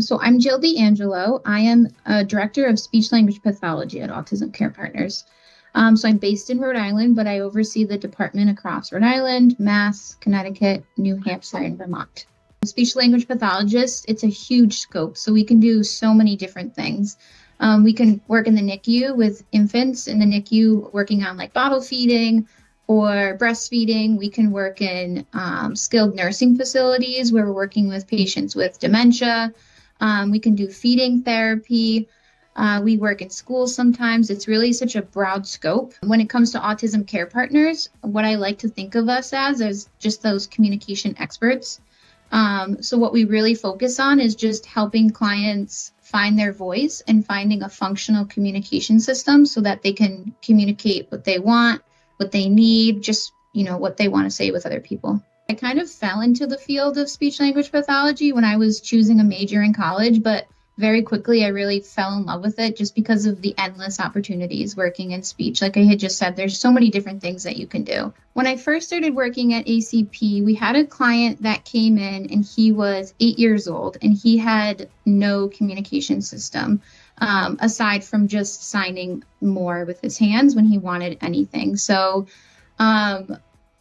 So I'm Jill D'Angelo. I am a Director of Speech-Language Pathology at Autism Care Partners. So I'm based in Rhode Island, but I oversee the department across Rhode Island, Mass, Connecticut, New Hampshire, and Vermont. Speech-Language Pathologist, it's a huge scope, so we can do so many different things. We can work in the NICU with infants in the NICU working on like bottle feeding or breastfeeding. We can work in skilled nursing facilities where we're working with patients with dementia. We can do feeding therapy. We work in schools sometimes. It's really such a broad scope. When it comes to Autism Care Partners, what I like to think of us as is just those communication experts. So what we really focus on is just helping clients find their voice and finding a functional communication system so that they can communicate what they want, what they need, just, what they want to say with other people. I kind of fell into the field of speech-language pathology when I was choosing a major in college, but very quickly I really fell in love with it just because of the endless opportunities working in speech. Like I had just said, there's so many different things that you can do. When I first started working at ACP, we had a client that came in and he was 8 years old and he had no communication system aside from just signing more with his hands when he wanted anything. So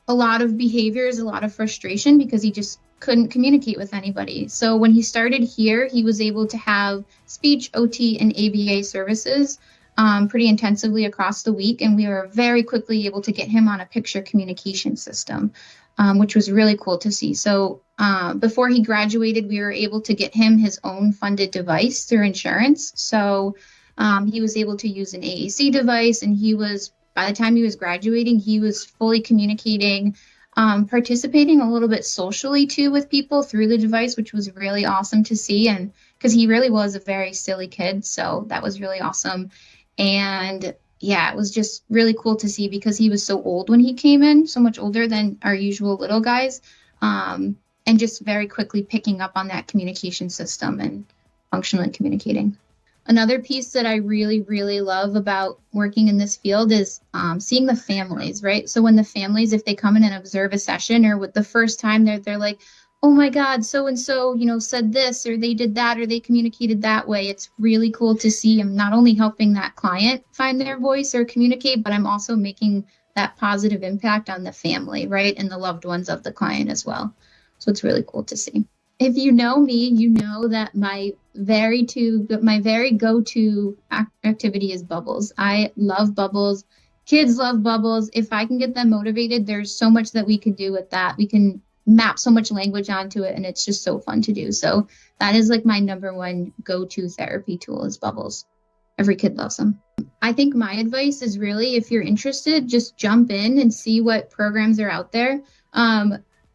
a lot of behaviors, a lot of frustration because he just couldn't communicate with anybody. So when he started here, he was able to have speech, OT, and ABA services pretty intensively across the week. And we were very quickly able to get him on a picture communication system, which was really cool to see. So before he graduated, we were able to get him his own funded device through insurance. So he was able to use an AAC device, and by the time he was graduating, he was fully communicating, participating a little bit socially too with people through the device, which was really awesome to see. And because he really was a very silly kid. So that was really awesome. And yeah, it was just really cool to see because he was so old when he came in, so much older than our usual little guys. And just very quickly picking up on that communication system and functionally communicating. Another piece that I really, really love about working in this field is seeing the families, right? So when the families, if they come in and observe a session or with the first time they're like, oh my God, so-and-so, said this or they did that or they communicated that way. It's really cool to see. I'm not only helping that client find their voice or communicate, but I'm also making that positive impact on the family, right? And the loved ones of the client as well. So it's really cool to see. If you know me, you know that my very go-to activity is bubbles. I love bubbles. Kids love bubbles. If I can get them motivated, there's so much that we could do with that. We can map so much language onto it, and it's just so fun to do. So that is like my number one go-to therapy tool is bubbles. Every kid loves them. I think my advice is really, if you're interested, just jump in and see what programs are out there.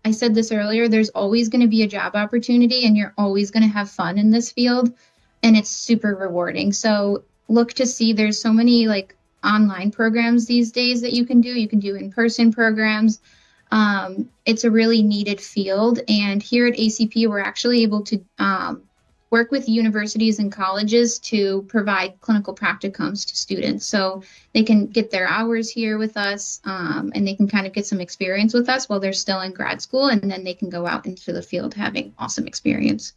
I said this earlier, there's always going to be a job opportunity and you're always going to have fun in this field, and it's super rewarding. So look to see, there's so many like online programs these days that you can do. You can do in-person programs. It's a really needed field. And here at ACP, we're actually able to work with universities and colleges to provide clinical practicums to students. So they can get their hours here with us and they can kind of get some experience with us while they're still in grad school. And then they can go out into the field having awesome experience.